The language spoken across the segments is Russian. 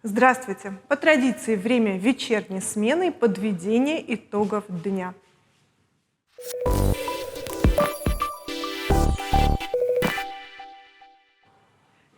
Здравствуйте! По традиции время вечерней смены и подведения итогов дня.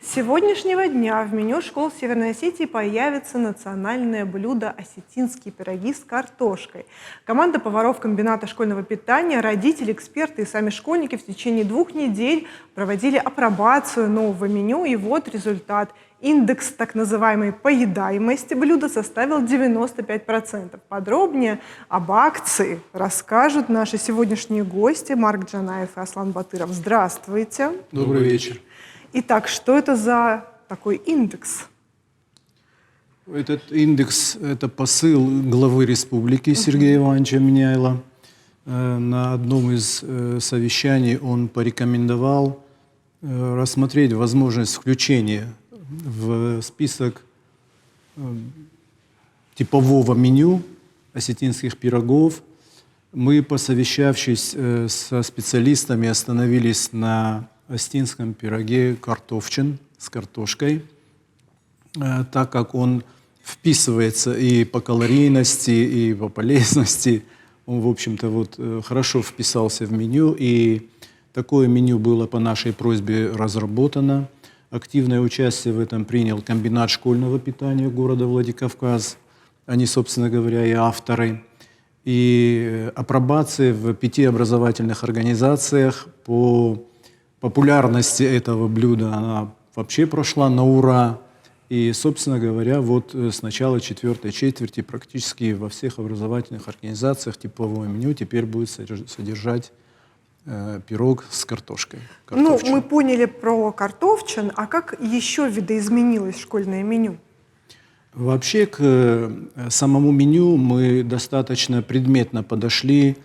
С сегодняшнего дня в меню школ Северной Осетии появится национальное блюдо осетинские пироги с картошкой. Команда поваров комбината школьного питания, родители, эксперты и сами школьники в течение 2 недель проводили апробацию нового меню, и вот результат. Индекс так называемой поедаемости блюда составил 95%. Подробнее об акции расскажут наши сегодняшние гости Марк Джанаев и Аслан Батыров. Здравствуйте. Добрый вечер. Итак, что это за такой индекс? Этот индекс – это посыл главы республики Сергея Ивановича Миняйла. На одном из совещаний он порекомендовал рассмотреть возможность включения в список типового меню осетинских пирогов. Мы, посовещавшись со специалистами, остановились на осетинском пироге картофчин с картошкой, так как он вписывается и по калорийности, и по полезности. Он, в общем-то, вот хорошо вписался в меню, и такое меню было по нашей просьбе разработано. Активное участие в этом принял комбинат школьного питания города Владикавказ. Они, собственно говоря, и авторы. И апробация в 5 образовательных организациях по популярности этого блюда, она вообще прошла на ура. И, собственно говоря, вот с начала 4-й четверти практически во всех образовательных организациях типовое меню теперь будет содержать пирог с картошкой. Ну, мы поняли про картофчин, а как еще видоизменилось школьное меню? Вообще к самому меню мы достаточно предметно подошли.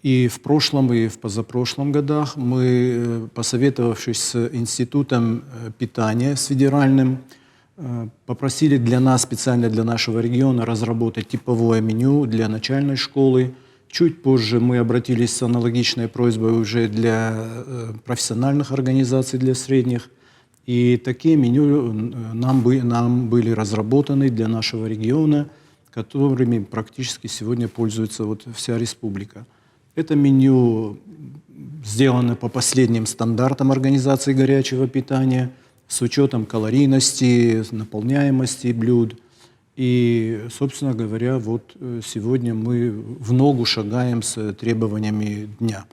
И в прошлом, и в позапрошлом годах мы, посоветовавшись с Институтом питания, с федеральным, попросили для нас, специально для нашего региона, разработать типовое меню для начальной школы. Чуть позже мы обратились с аналогичной просьбой уже для профессиональных организаций, для средних. И такие меню нам были разработаны для нашего региона, которыми практически сегодня пользуется вот вся республика. Это меню сделано по последним стандартам организации горячего питания, с учетом калорийности, наполняемости блюд. И, собственно говоря, вот сегодня мы в ногу шагаем с требованиями дня.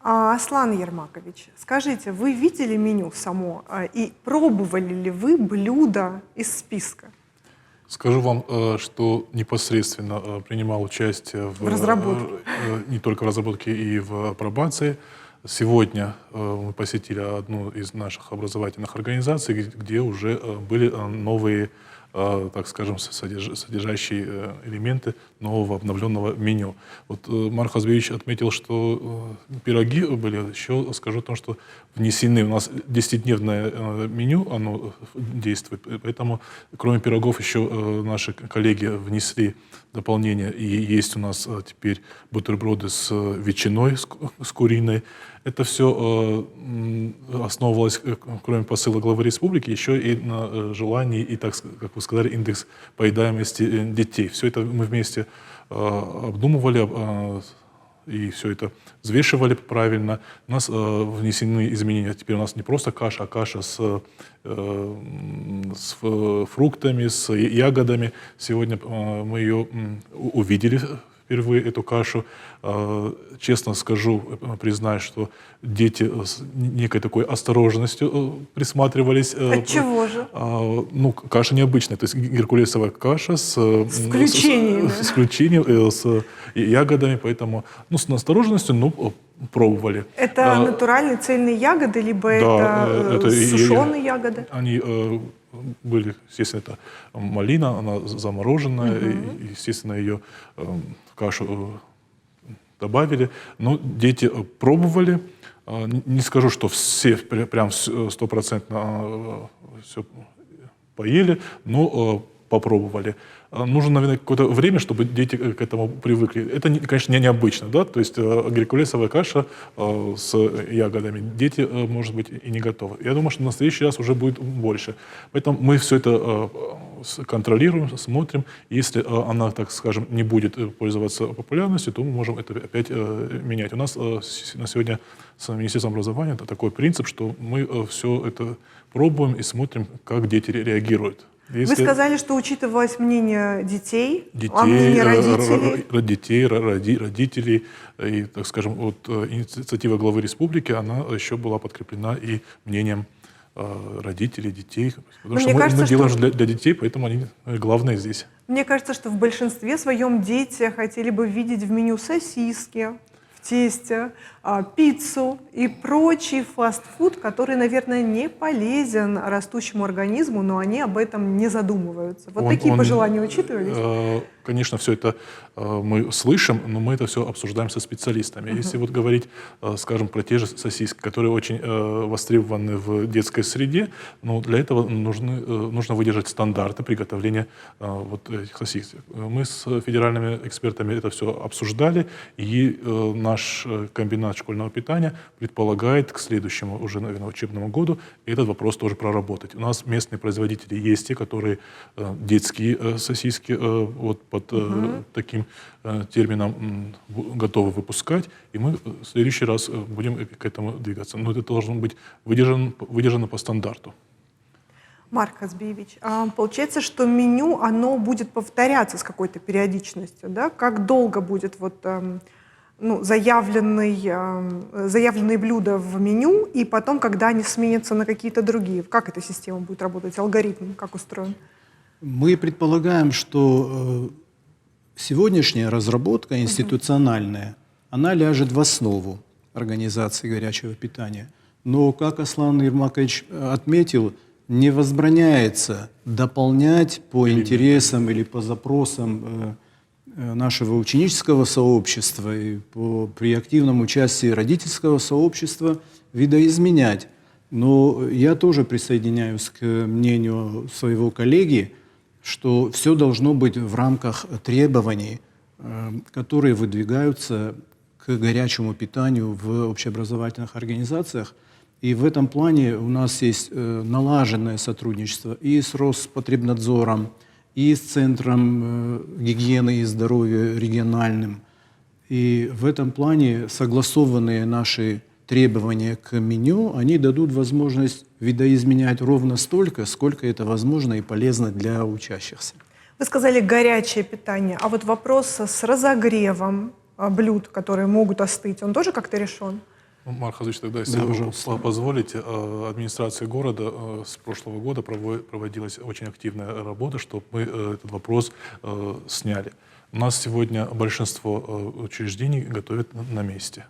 Аслан Ермакович, скажите, вы видели меню само и пробовали ли вы блюда из списка? Скажу вам, что непосредственно принимал участие в разработке. Не только в разработке, и в апробации. Сегодня мы посетили одну из наших образовательных организаций, где уже были новые, так скажем, содержащие элементы нового обновленного меню. Вот Марк Хазбевич отметил, что пироги были, еще скажу о том, что внесены. У нас 10-дневное меню, оно действует, поэтому кроме пирогов еще наши коллеги внесли дополнение. И есть у нас теперь бутерброды с ветчиной, с куриной. Это все основывалось, кроме посыла главы республики, еще и на желании, и, так как вы сказали, индекс поедаемости детей. Все это мы вместе обдумывали и все это взвешивали правильно. У нас внесены изменения. Теперь у нас не просто каша, а каша с фруктами, с ягодами. Сегодня мы ее увидели впервые, эту кашу. Честно скажу, признаюсь, что дети с некой такой осторожностью присматривались. Отчего же? Ну, каша необычная, то есть геркулесовая каша с включениями. С включением, с ягодами, поэтому ну, с осторожностью, ну, пробовали. Это натуральные цельные ягоды, либо да, это сушеные ягоды? Они были, естественно, это малина, она замороженная, и, естественно, ее в кашу добавили. Но дети пробовали. Не скажу, что все прям 100% все поели, но попробовали. Нужно, наверное, какое-то время, чтобы дети к этому привыкли. Это, конечно, необычно, да, то есть геркулесовая каша с ягодами. Дети, может быть, и не готовы. Я думаю, что на следующий раз уже будет больше. Поэтому мы все это контролируем, смотрим. Если она, так скажем, не будет пользоваться популярностью, то мы можем это опять менять. У нас на сегодня с Министерством образования такой принцип, что мы все это пробуем и смотрим, как дети реагируют. Вы сказали, что учитывалось мнение детей, а детей, мнение родителей. детей, родителей. И, так скажем, вот инициатива главы республики, она еще была подкреплена и мнением родителей, детей. Потому что мы делаем же для детей, поэтому они главные здесь. Мне кажется, что в большинстве своем дети хотели бы видеть в меню сосиски в тесте, пиццу и прочий фастфуд, который, наверное, не полезен растущему организму, но они об этом не задумываются. Вот такие пожелания учитывались? Конечно, все это мы слышим, но мы это все обсуждаем со специалистами. Если вот говорить, скажем, про те же сосиски, которые очень востребованы в детской среде, но для этого нужно выдержать стандарты приготовления вот этих сосисок. Мы с федеральными экспертами это все обсуждали, и наш комбинат школьного питания предполагает к следующему уже, наверное, учебному году этот вопрос тоже проработать. У нас местные производители есть те, которые детские сосиски вот под таким термином готовы выпускать, и мы в следующий раз будем к этому двигаться. Но это должно быть выдержано по стандарту. Марк Хазбиевич, получается, что меню, оно будет повторяться с какой-то периодичностью, да? Как долго будет вот, заявленные блюда в меню, и потом, когда они сменятся на какие-то другие? Как эта система будет работать, алгоритм как устроен? Мы предполагаем, что сегодняшняя разработка институциональная, она ляжет в основу организации горячего питания. Но, как Аслан Ермакович отметил, не возбраняется дополнять по интересам или по запросам нашего ученического сообщества и при активном участии родительского сообщества видоизменять. Но я тоже присоединяюсь к мнению своего коллеги, что все должно быть в рамках требований, которые выдвигаются к горячему питанию в общеобразовательных организациях. И в этом плане у нас есть налаженное сотрудничество и с Роспотребнадзором, и с Центром гигиены и здоровья региональным. И в этом плане согласованные наши требования к меню, они дадут возможность видоизменять ровно столько, сколько это возможно и полезно для учащихся. Вы сказали горячее питание, а вот вопрос с разогревом блюд, которые могут остыть, он тоже как-то решен? Марк Хазович, тогда, если вы позволите, администрация города с прошлого года проводилась очень активная работа, чтобы мы этот вопрос сняли. У нас сегодня большинство учреждений готовят на месте.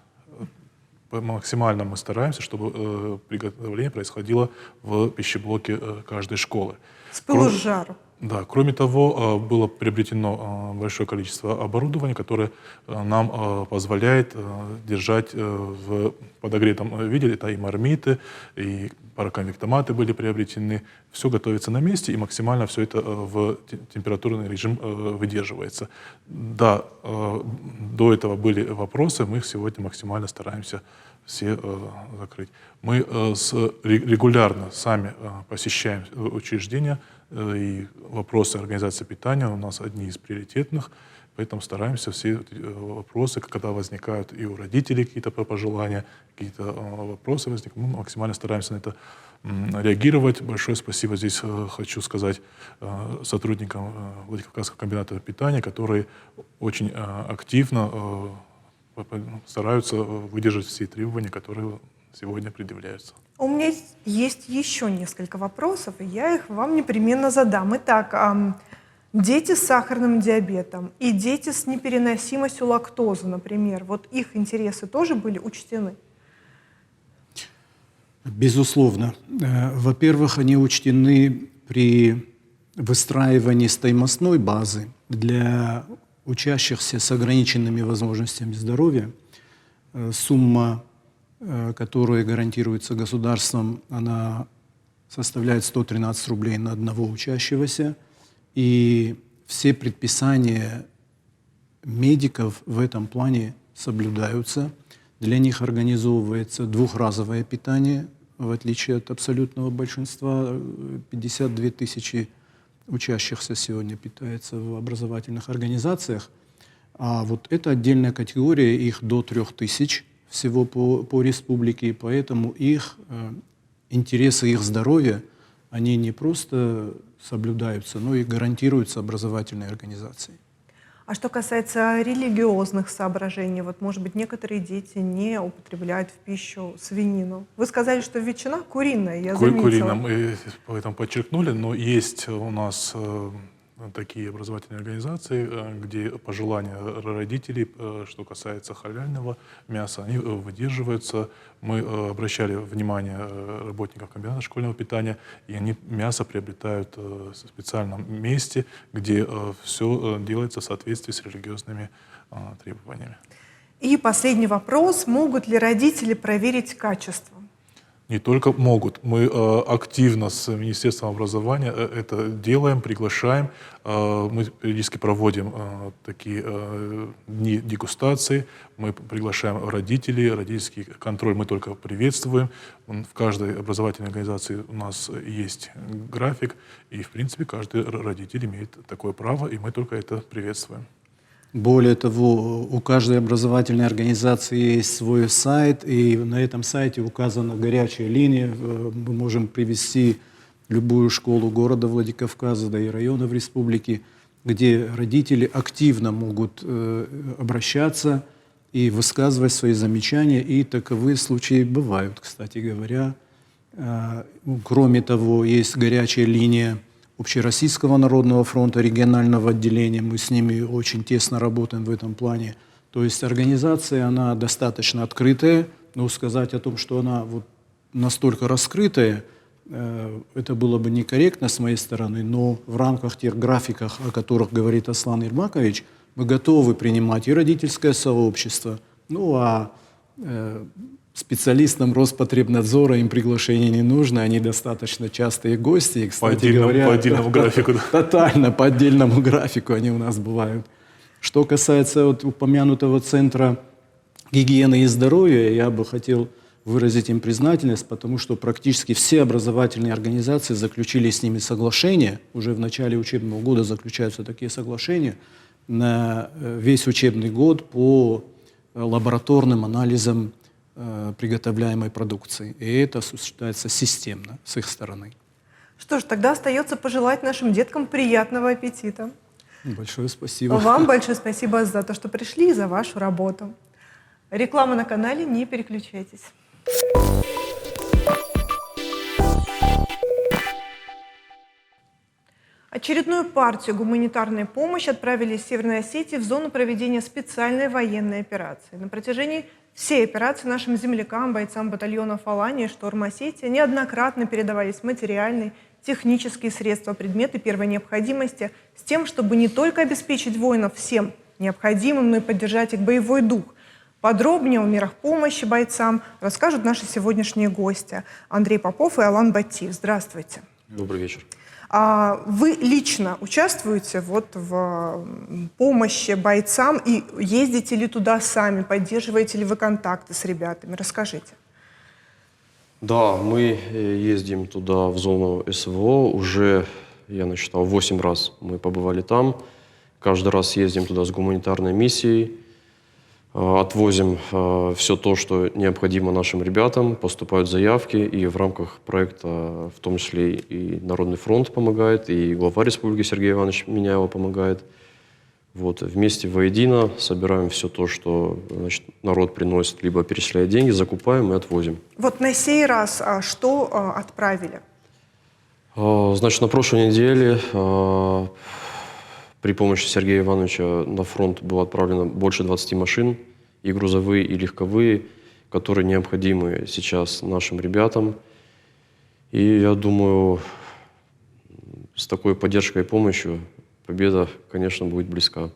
Максимально мы стараемся, чтобы приготовление происходило в пищеблоке каждой школы. С пылу с жару. Да, кроме того, было приобретено большое количество оборудования, которое нам позволяет держать в подогретом виде. Это и мармиты, и пароконвектоматы были приобретены. Все готовится на месте, и максимально все это в температурный режим выдерживается. Да, до этого были вопросы, мы их сегодня максимально стараемся все закрыть. Мы регулярно сами посещаем учреждения, и вопросы организации питания у нас одни из приоритетных, поэтому стараемся все эти вопросы, когда возникают и у родителей какие-то пожелания, какие-то вопросы возникают, мы максимально стараемся на это реагировать. Большое спасибо здесь хочу сказать сотрудникам Владикавказского комбината питания, которые очень активно стараются выдержать все требования, которые сегодня предъявляются. У меня есть еще несколько вопросов, и я их вам непременно задам. Итак, дети с сахарным диабетом и дети с непереносимостью лактозы, например, вот их интересы тоже были учтены? Безусловно. Во-первых, они учтены при выстраивании стоимостной базы для учащихся с ограниченными возможностями здоровья. Сумма, которая гарантируется государством, она составляет 113 рублей на одного учащегося. И все предписания медиков в этом плане соблюдаются. Для них организовывается двухразовое питание, в отличие от абсолютного большинства. 52 тысячи учащихся сегодня питается в образовательных организациях. А вот это отдельная категория, их до 3000 всего по республике, и поэтому их интересы, их здоровья, они не просто соблюдаются, но и гарантируются образовательной организацией. А что касается религиозных соображений, вот, может быть, некоторые дети не употребляют в пищу свинину. Вы сказали, что ветчина куриная, я заметила. Куриная, мы поэтому подчеркнули, но есть у нас такие образовательные организации, где пожелания родителей, что касается халяльного мяса, они выдерживаются. Мы обращали внимание работников комбината школьного питания, и они мясо приобретают в специальном месте, где все делается в соответствии с религиозными требованиями. И последний вопрос. Могут ли родители проверить качество? Не только могут. Мы активно с Министерством образования это делаем, приглашаем. Мы периодически проводим такие дни дегустации. Мы приглашаем родителей, родительский контроль мы только приветствуем. В каждой образовательной организации у нас есть график. И, в принципе, каждый родитель имеет такое право, и мы только это приветствуем. Более того, у каждой образовательной организации есть свой сайт, и на этом сайте указана горячая линия. Мы можем привести любую школу города Владикавказа, да и районов республики, где родители активно могут обращаться и высказывать свои замечания, и таковые случаи бывают, кстати говоря. Кроме того, есть горячая линия Общероссийского народного фронта, регионального отделения. Мы с ними очень тесно работаем в этом плане. То есть организация, она достаточно открытая, но сказать о том, что она вот настолько раскрытая, это было бы некорректно с моей стороны, но в рамках тех графиков, о которых говорит Аслан Ермакович, мы готовы принимать и родительское сообщество, ну а специалистам Роспотребнадзора им приглашение не нужно, они достаточно частые гости. И, кстати говоря, по отдельному графику. Да. Тотально, по отдельному графику они у нас бывают. Что касается вот упомянутого Центра гигиены и здоровья, я бы хотел выразить им признательность, потому что практически все образовательные организации заключили с ними соглашения, уже в начале учебного года заключаются такие соглашения, на весь учебный год по лабораторным анализам приготовляемой продукции. И это осуществляется системно с их стороны. Что ж, тогда остается пожелать нашим деткам приятного аппетита. Большое спасибо. Вам большое спасибо за то, что пришли, и за вашу работу. Реклама на канале, не переключайтесь. Очередную партию гуманитарной помощи отправили из Северной Осетии в зону проведения специальной военной операции. На протяжении всей операции нашим землякам, бойцам батальонов «Алания» и «Шторм Осетии» неоднократно передавались материальные, технические средства, предметы первой необходимости с тем, чтобы не только обеспечить воинов всем необходимым, но и поддержать их боевой дух. Подробнее о мерах помощи бойцам расскажут наши сегодняшние гости Андрей Попов и Алан Батиев. Здравствуйте. Добрый вечер. Вы лично участвуете вот в помощи бойцам и ездите ли туда сами, поддерживаете ли вы контакты с ребятами? Расскажите. Да, мы ездим туда, в зону СВО. Уже, я насчитал, 8 раз мы побывали там. Каждый раз ездим туда с гуманитарной миссией. Отвозим все то, что необходимо нашим ребятам, поступают заявки, и в рамках проекта, в том числе и Народный фронт помогает, и глава республики Сергей Иванович Миняева помогает. Вот, вместе воедино собираем все то, что, значит, народ приносит, либо перечисляет деньги, закупаем и отвозим. Вот на сей раз что отправили? Значит, на прошлой неделе при помощи Сергея Ивановича на фронт было отправлено больше 20 машин, и грузовые, и легковые, которые необходимы сейчас нашим ребятам. И я думаю, с такой поддержкой и помощью победа, конечно, будет близка.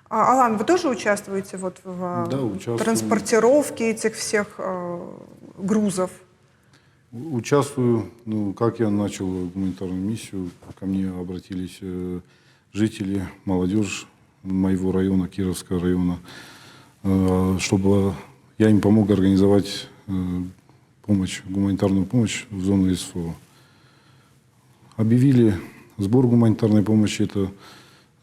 Алан, вы тоже участвуете вот в транспортировке этих всех грузов? Участвую, ну, как я начал гуманитарную миссию, ко мне обратились жители, молодежь моего района, Кировского района, чтобы я им помог организовать помощь, гуманитарную помощь в зону СФО. Объявили сбор гуманитарной помощи. Это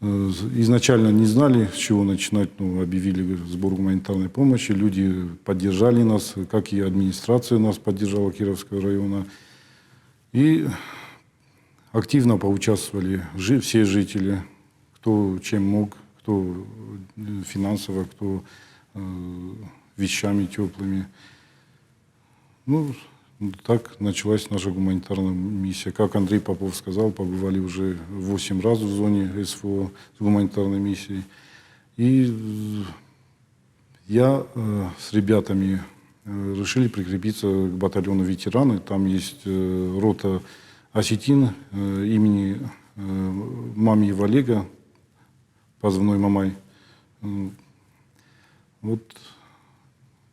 изначально не знали, с чего начинать, но объявили сбор гуманитарной помощи. Люди поддержали нас, как и администрация нас поддержала Кировского района. И активно поучаствовали все жители, кто чем мог, кто финансово, кто вещами теплыми. Ну, так началась наша гуманитарная миссия. Как Андрей Попов сказал, побывали уже 8 раз в зоне СФО с гуманитарной миссией. И я с ребятами решили прикрепиться к батальону ветераны. Там есть рота осетин имени Мамиева Олега, позывной Мамай. Вот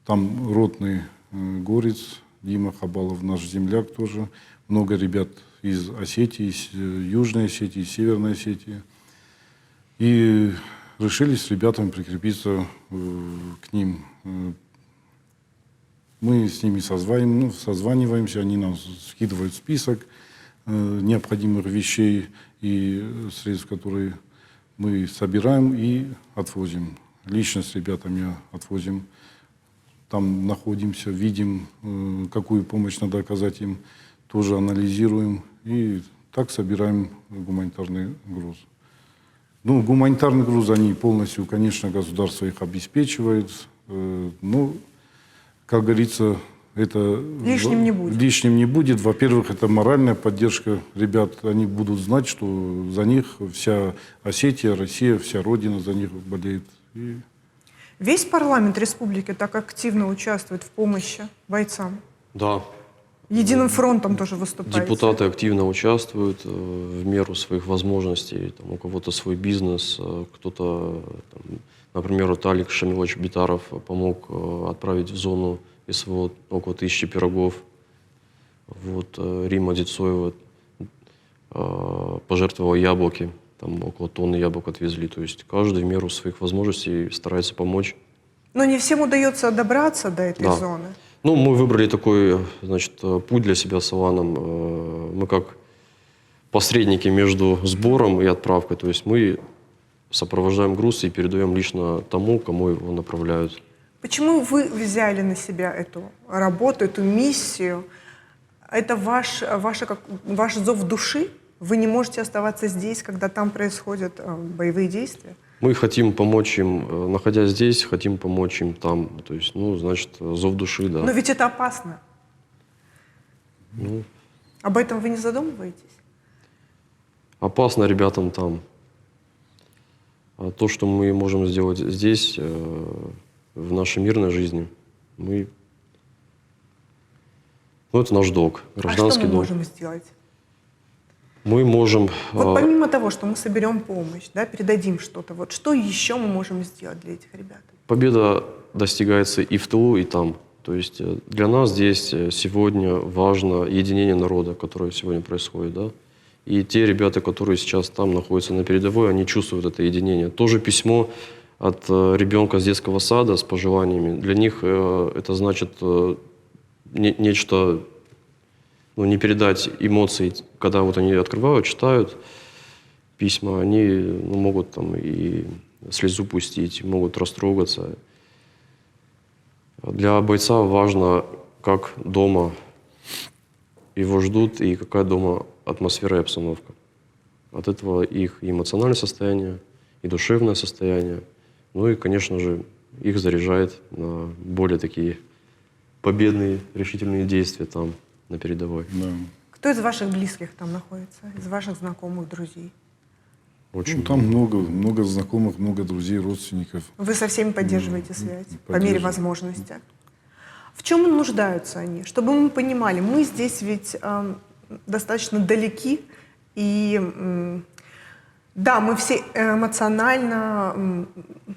там ротный горец Дима Хабалов, наш земляк тоже. Много ребят из Осетии, из Южной Осетии, из Северной Осетии. И решили с ребятами прикрепиться к ним. Мы с ними созваниваемся, они нам скидывают список необходимых вещей и средств, которые мы собираем и отвозим. Лично с ребятами отвозим. Там находимся, видим, какую помощь надо оказать им, тоже анализируем и так собираем гуманитарный груз. Ну, гуманитарный груз, они полностью, конечно, государство их обеспечивает, но, как говорится, это Лишним не будет. Лишним не будет. Во-первых, это моральная поддержка ребят. Они будут знать, что за них вся Осетия, Россия, вся Родина за них болеет. И Весь парламент республики так активно участвует в помощи бойцам? Да. Единым фронтом тоже выступаете? Депутаты активно участвуют в меру своих возможностей. Там, у кого-то свой бизнес, кто-то, там, например, вот Алик Шамилович Битаров помог отправить в зону СВО около 1000 пирогов. Вот, Рима Дицоева пожертвовала яблоки. Там около тонны яблок отвезли. То есть каждый в меру своих возможностей старается помочь. Но не всем удается добраться до этой зоны. Ну, мы выбрали такой, значит, путь для себя с Аланом. Мы как посредники между сбором и отправкой. То есть мы сопровождаем груз и передаем лично тому, кому его направляют. Почему вы взяли на себя эту работу, эту миссию? Это ваш зов души? Вы не можете оставаться здесь, когда там происходят боевые действия? Мы хотим помочь им, находясь здесь, хотим помочь им там. То есть, ну, значит, зов души, да. Но ведь это опасно. Ну, об этом вы не задумываетесь? опасно ребятам там. А то, что мы можем сделать здесь, в нашей мирной жизни, ну, это наш долг, гражданский А что мы долг. можем сделать? Мы можем... Вот помимо того, что мы соберем помощь, да, передадим что-то, вот что еще мы можем сделать для этих ребят? Победа достигается и в тылу, и там. То есть для нас здесь сегодня важно единение народа, которое сегодня происходит. Да? И те ребята, которые сейчас там находятся на передовой, они чувствуют это единение. Тоже письмо от ребенка с детского сада с пожеланиями. Для них это значит нечто... Ну, не передать эмоций, когда вот они открывают, читают письма, они могут там и слезу пустить, могут растрогаться. Для бойца важно, как дома его ждут и какая дома атмосфера и обстановка. От этого их и эмоциональное состояние, и душевное состояние. Ну и, конечно же, их заряжает на более такие победные, решительные действия там, на передовой. да. Кто из ваших близких там находится, из ваших знакомых, друзей? Очень Ну, там много знакомых, много друзей, родственников. Вы со всеми поддерживаете связь по мере поддерживаем. возможности. В чем нуждаются они? Чтобы мы понимали, мы здесь ведь достаточно далеки, и Да, мы все эмоционально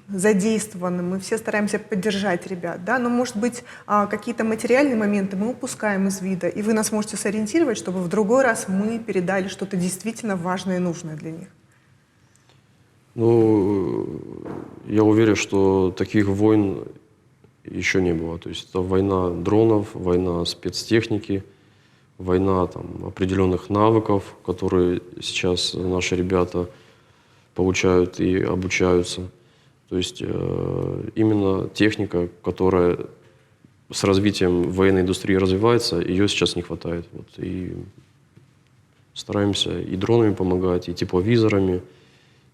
задействованы, мы все стараемся поддержать ребят, да, но, может быть, какие-то материальные моменты мы упускаем из вида, и вы нас можете сориентировать, чтобы в другой раз мы передали что-то действительно важное и нужное для них. Ну, я уверен, что таких войн еще не было. То есть это война дронов, война спецтехники, война там, определенных навыков, которые сейчас наши ребята получают и обучаются. То есть именно техника, которая с развитием военной индустрии развивается, ее сейчас не хватает. Вот, и стараемся и дронами помогать, и тепловизорами,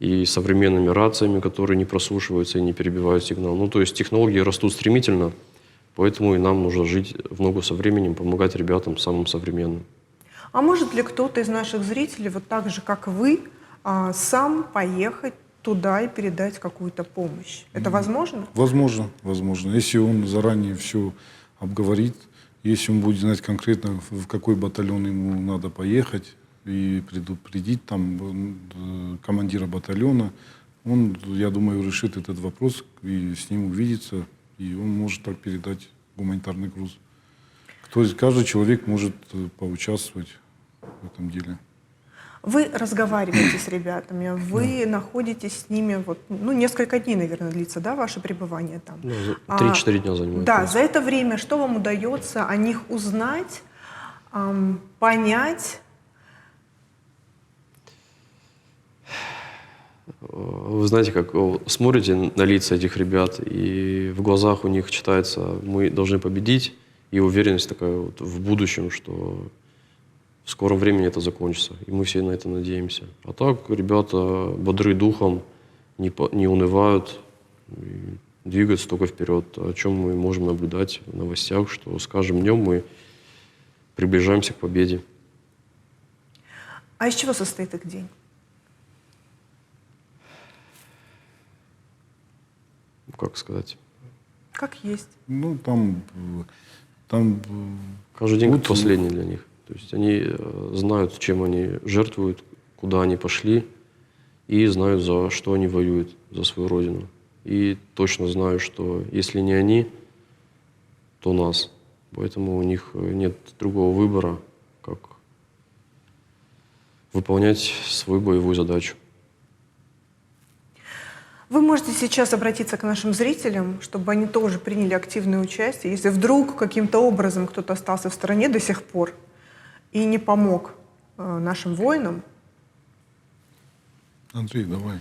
и современными рациями, которые не прослушиваются и не перебивают сигнал. Ну, то есть технологии растут стремительно, поэтому и нам нужно жить в ногу со временем, помогать ребятам самым современным. А может ли кто-то из наших зрителей, вот так же, как вы, сам поехать туда и передать какую-то помощь? Это возможно? Возможно, возможно. Если он заранее все обговорит, если он будет знать конкретно, в какой батальон ему надо поехать, и предупредить там командира батальона, он, я думаю, решит этот вопрос и с ним увидится, и он может так передать гуманитарный груз. Каждый человек может поучаствовать в этом деле. Вы разговариваете с ребятами, вы находитесь с ними, вот, ну, несколько дней, наверное, длится, да, ваше пребывание там? Ну, 3-4 дня занимает. Да, за это время что вам удается о них узнать, понять? Вы знаете, как смотрите на лица этих ребят, и в глазах у них читается: мы должны победить, и уверенность такая вот в будущем, что в скором времени это закончится, и мы все на это надеемся. А так ребята бодры духом, не унывают, и двигаются только вперед, о чем мы можем наблюдать в новостях, что с каждым днем мы приближаемся к победе. А из чего состоит их день? Как сказать? Как есть. Ну, там Каждый день вот, как последний для них. То есть они знают, чем они жертвуют, куда они пошли, и знают, за что они воюют, за свою родину. И точно знаю, что если не они, то нас. Поэтому у них нет другого выбора, как выполнять свою боевую задачу. Вы можете сейчас обратиться к нашим зрителям, чтобы они тоже приняли активное участие, если вдруг каким-то образом кто-то остался в стороне до сих пор и не помог нашим воинам. Андрей, давай.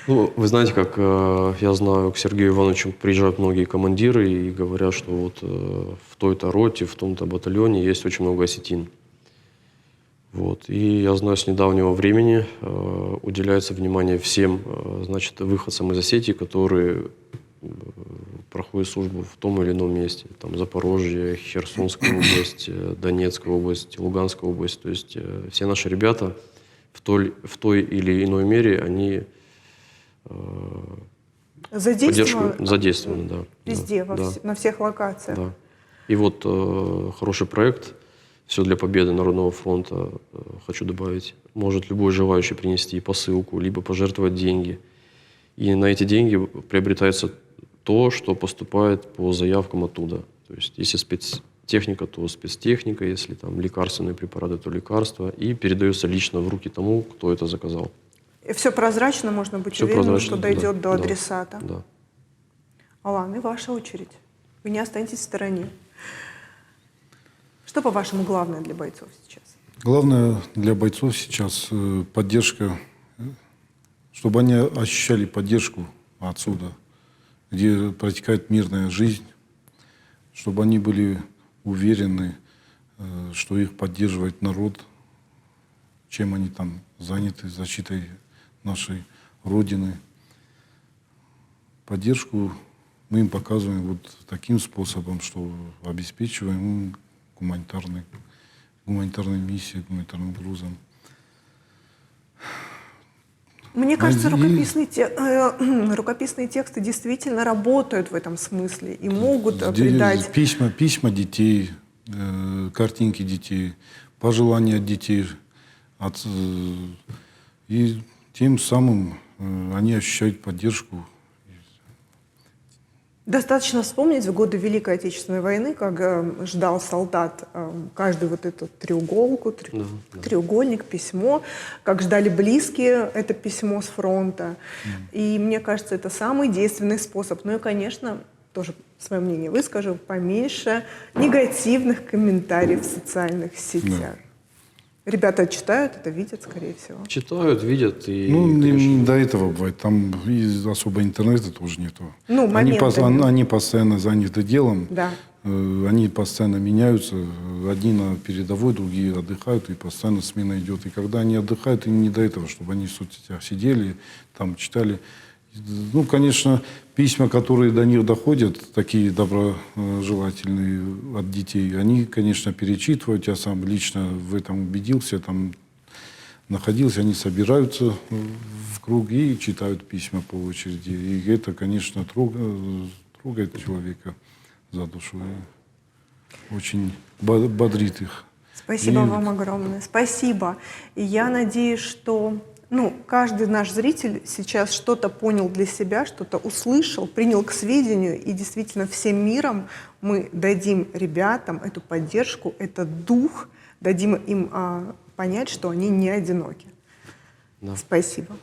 Ну, вы знаете, как я знаю, к Сергею Ивановичу приезжают многие командиры и говорят, что вот в той-то роте, в том-то батальоне есть очень много осетин. Вот. И я знаю, с недавнего времени уделяется внимание всем, значит, выходцам из Осетии, которые проходят службу в том или ином месте. Там Запорожье, Херсонская область, Донецкая область, Луганская область. То есть все наши ребята в той или иной мере, они задействованы, да. Везде, да. На всех локациях. Да. И вот хороший проект «Все для победы Народного фронта», хочу добавить, может любой желающий принести посылку, либо пожертвовать деньги. И на эти деньги приобретается то, что поступает по заявкам оттуда. То есть если спецтехника, то спецтехника, если там лекарственные препараты, то лекарства. И передается лично в руки тому, кто это заказал. И все прозрачно, можно быть Все уверенным, прозрачно, что дойдет до да, адресата. Да. Алан, и ваша очередь. Вы не останетесь в стороне. Что, по-вашему, главное для бойцов сейчас? Главное для бойцов сейчас поддержка, чтобы они ощущали поддержку отсюда, где протекает мирная жизнь, чтобы они были уверены, что их поддерживает народ, чем они там заняты, защитой нашей Родины. Поддержку мы им показываем вот таким способом, что обеспечиваем им гуманитарной миссией, гуманитарным грузом. Мне кажется, рукописные тексты действительно работают в этом смысле и могут придать... Письма детей, картинки детей, пожелания от детей, И тем самым они ощущают поддержку. Достаточно вспомнить в годы Великой Отечественной войны, как ждал солдат каждый вот эту треуголку, треугольник, письмо, как ждали близкие это письмо с фронта. И мне кажется, это самый действенный способ. Ну и, конечно, тоже свое мнение выскажу, поменьше негативных комментариев в социальных сетях. Ребята читают это, видят, скорее всего. Читают, видят и... Ну, конечно, не до этого бывает. Там и особо интернета тоже нету. Ну, Они постоянно заняты делом. Да. Они постоянно меняются. Одни на передовой, другие отдыхают, и постоянно смена идет. И когда они отдыхают, им не до этого, чтобы они в соцсетях сидели, там читали. Ну, конечно, письма, которые до них доходят, такие доброжелательные от детей, они, конечно, перечитывают. Я сам лично в этом убедился, там находился, они собираются в круг и читают письма по очереди. И это, конечно, трогает человека за душу и очень бодрит их. Спасибо вам огромное. Спасибо. И я надеюсь, что каждый наш зритель сейчас что-то понял для себя, что-то услышал, принял к сведению, и действительно всем миром мы дадим ребятам эту поддержку, этот дух, дадим им понять, что они не одиноки. Да. Спасибо.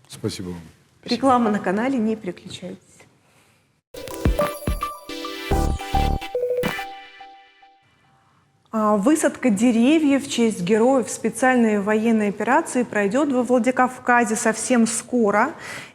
Спасибо вам. Реклама на канале, не переключайтесь. Высадка деревьев в честь героев специальной военной операции пройдет во Владикавказе совсем скоро.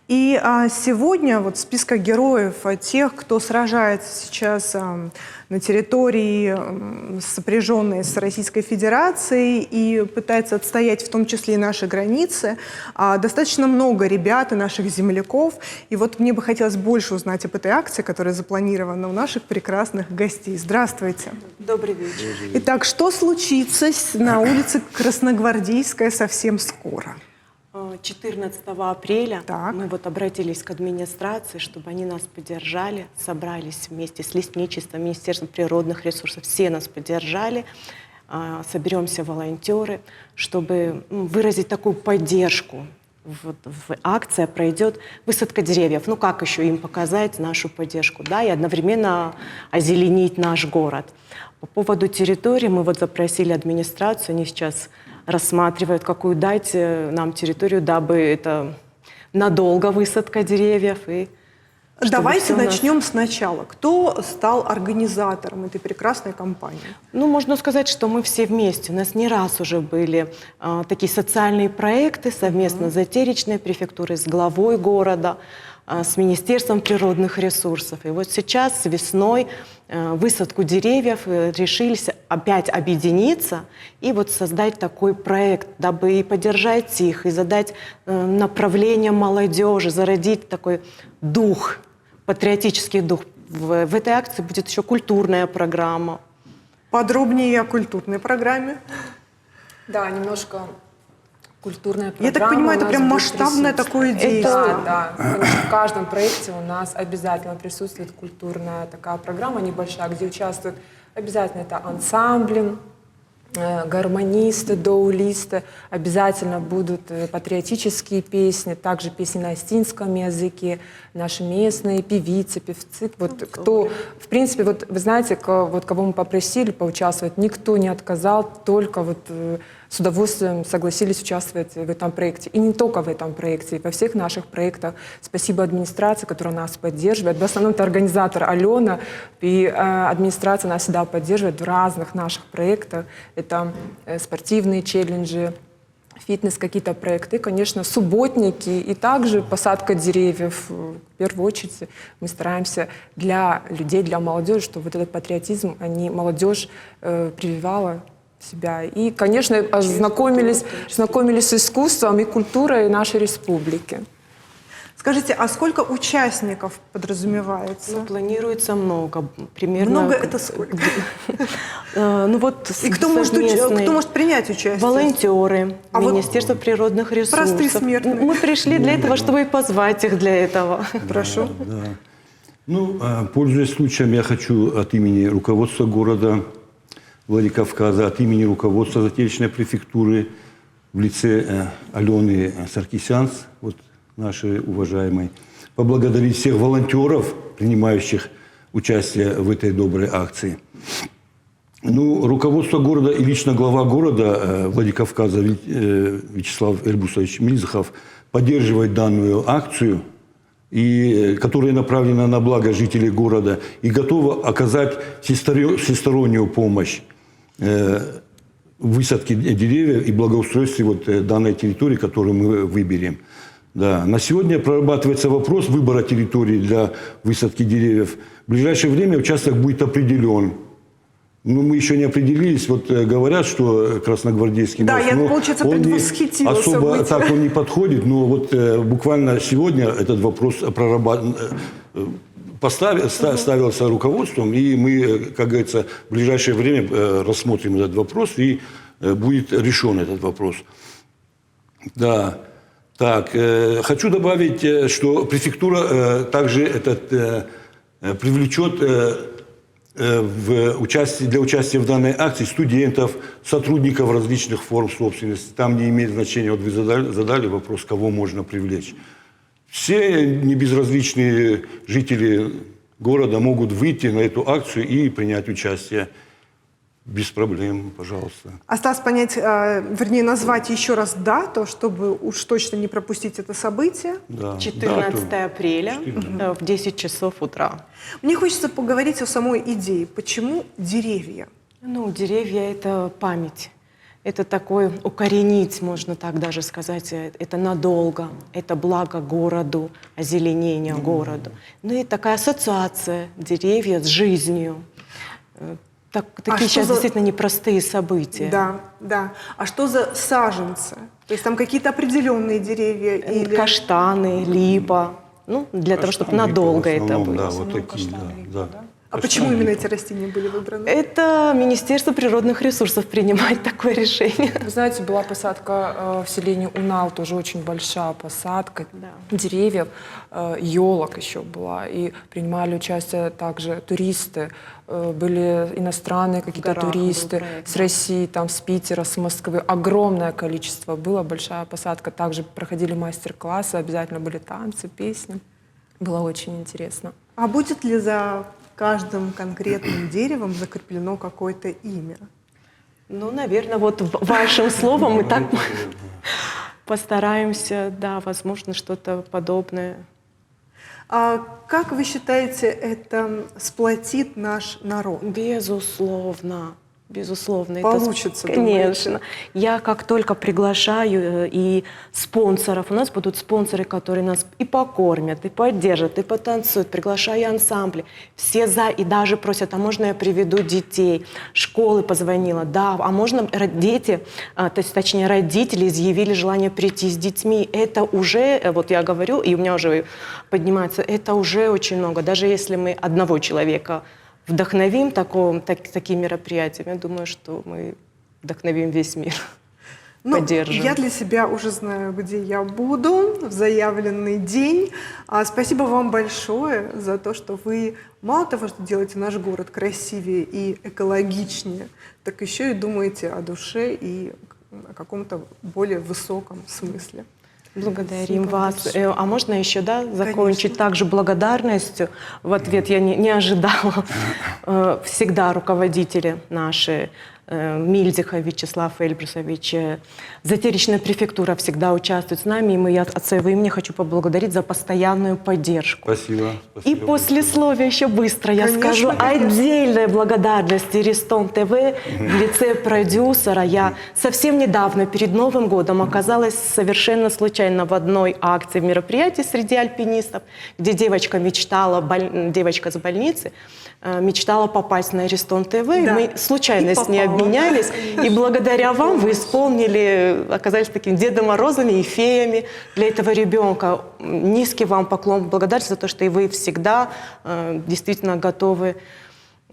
И сегодня вот в списках героев тех, кто сражается сейчас на территории, сопряженной с Российской Федерацией и пытается отстоять в том числе и наши границы, достаточно много ребят и наших земляков. И вот мне бы хотелось больше узнать об этой акции, которая запланирована у наших прекрасных гостей. Здравствуйте. Добрый вечер. Итак, что случится на улице Красногвардейская совсем скоро? 14 апреля Так. мы вот обратились к администрации, чтобы они нас поддержали, собрались вместе с лесничеством, Министерством природных ресурсов, все нас поддержали, соберемся волонтеры, чтобы выразить такую поддержку. Вот акция пройдет высадка деревьев. Ну как еще им показать нашу поддержку, да, и одновременно озеленить наш город. По поводу территории мы вот запросили администрацию, они сейчас рассматривают, какую дать нам территорию, дабы это надолго высадка деревьев. И давайте начнем сначала. Кто стал организатором этой прекрасной кампании? Ну, можно сказать, что мы все вместе. У нас не раз уже были такие социальные проекты совместно с Затеречной префектурой, с главой города, с Министерством природных ресурсов. И вот сейчас весной высадку деревьев решились опять объединиться и вот создать такой проект, дабы и поддержать их, и задать направление молодежи, зародить такой дух, патриотический дух. В этой акции будет еще культурная программа. Подробнее о культурной программе. Да, немножко культурная программа. Я так понимаю, это у нас прям будет масштабное такое присутствовать. действие. Да. Конечно, в каждом проекте у нас обязательно присутствует культурная такая программа небольшая, где участвуют обязательно это ансамбли, гармонисты, доулисты, обязательно будут патриотические песни, также песни на остинском языке, наши местные певицы, певцы. Вот кто, в принципе, вот вы знаете, вот кого мы попросили поучаствовать, никто не отказал, только вот с удовольствием согласились участвовать в этом проекте. И не только в этом проекте, во всех наших проектах. Спасибо администрации, которая нас поддерживает. В основном это организатор Алена, и администрация нас всегда поддерживает в разных наших проектах. Это спортивные челленджи, фитнес, какие-то проекты, конечно, субботники и также посадка деревьев. В первую очередь мы стараемся для людей, для молодежи, чтобы вот этот патриотизм, молодежь прививала себя. И, конечно, знакомились с искусством и культурой нашей республики. Скажите, а сколько участников подразумевается? Ну, планируется много. Примерно... Много это сколько? Ну вот И кто может принять участие? Волонтеры, Министерство природных ресурсов. Простые смертные. Мы пришли для этого, чтобы и позвать их для этого. Прошу. Да. Ну, пользуясь случаем, я хочу от имени руководства города Владикавказа, от имени руководства Затеречной префектуры в лице Алены Саркисян, вот нашей уважаемой, поблагодарить всех волонтеров, принимающих участие в этой доброй акции. Ну, руководство города и лично глава города Владикавказа Вячеслав Эльбусович Мильзахов поддерживает данную акцию, которая направлена на благо жителей города, и готова оказать всестороннюю помощь в высадке деревьев и благоустройстве данной территории, которую мы выберем. Да. На сегодня прорабатывается вопрос выбора территории для высадки деревьев. В ближайшее время участок будет определен. Ну, мы еще не определились. Вот говорят, что красногвардейский Да, мост, я, получается, он предвосхитила особо события. так он не подходит, но вот буквально сегодня этот вопрос ставился руководством, и мы, как говорится, в ближайшее время рассмотрим этот вопрос, и будет решен этот вопрос. Да. Так, хочу добавить, что префектура также привлечет для участия в данной акции студентов, сотрудников различных форм собственности. Там не имеет значения, вот вы задали вопрос, кого можно привлечь. Все небезразличные жители города могут выйти на эту акцию и принять участие. Без проблем, пожалуйста. Осталось понять, вернее, назвать еще раз дату, чтобы уж точно не пропустить это событие. Да. 14 апреля в 10 часов утра. Мне хочется поговорить о самой идее. Почему деревья? Ну, деревья — это память. Это такое укоренить, можно так даже сказать, это надолго, это благо городу, озеленение городу. Ну и такая ассоциация деревьев с жизнью. Такие сейчас действительно непростые события. Да, да. А что за саженцы? То есть там какие-то определенные деревья? Или... Каштаны, липа. Ну, для того, чтобы надолго это было. Да, вот такие, да. А почему именно эти растения были выбраны? Это Министерство природных ресурсов принимает такое решение. Вы знаете, была посадка в селении Унал, тоже очень большая посадка деревьев, елок еще была. И принимали участие также туристы. Были иностранные какие-то туристы с России, там, с Питера, с Москвы. Огромное количество было, большая посадка. Также проходили мастер-классы, обязательно были танцы, песни. Было очень интересно. А будет ли за каждым конкретным деревом закреплено какое-то имя? Ну, наверное, вот вашим словом мы так постараемся, да, возможно, что-то подобное. А как вы считаете, это сплотит наш народ? Безусловно. Безусловно. Получится, это, конечно. Я как только приглашаю и спонсоров, у нас будут спонсоры, которые нас и покормят, и поддержат, и потанцуют, приглашаю ансамбли. Все за, и даже просят, а можно я приведу детей? Школы позвонила, да, а можно дети, точнее родители изъявили желание прийти с детьми. Это уже, вот я говорю, и у меня уже поднимается, это уже очень много. Даже если мы одного человека вдохновим таким мероприятием, я думаю, что мы вдохновим весь мир. Поддержим. Я для себя уже знаю, где я буду в заявленный день. Спасибо вам большое за то, что вы мало того, что делаете наш город красивее и экологичнее, так еще и думаете о душе и о каком-то более высоком смысле. Благодарим вас. А можно еще, да, закончить также благодарностью? В ответ я не ожидала. Всегда руководители наши, Мильзихов Вячеслав Эльбрусович, Затеричная префектура всегда участвует с нами, и я от своего имени хочу поблагодарить за постоянную поддержку. Спасибо. И послесловие еще быстро я скажу. Отдельная благодарность Ристон ТВ в лице продюсера. Я совсем недавно, перед Новым годом, оказалась совершенно случайно в одной акции мероприятий среди альпинистов, где девочка мечтала, девочка с больницы, мечтала попасть на Ристон ТВ. Да. И мы случайно с ней обменялись. И благодаря вам вы исполнили, оказались такими Дедом Морозами и феями для этого ребенка. Низкий вам поклон, благодарность за то, что и вы всегда действительно готовы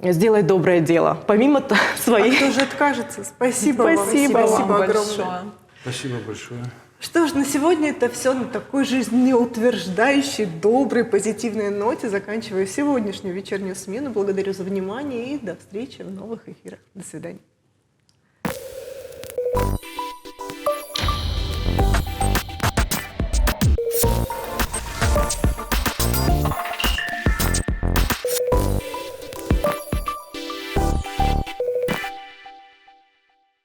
сделать доброе дело, помимо своей... А кто же откажется? Спасибо вам. Спасибо Спасибо вам огромное. большое. Спасибо большое. Что ж, на сегодня это все на такой жизнеутверждающей, доброй, позитивной ноте. Заканчиваю сегодняшнюю вечернюю смену. Благодарю за внимание и до встречи в новых эфирах. До свидания.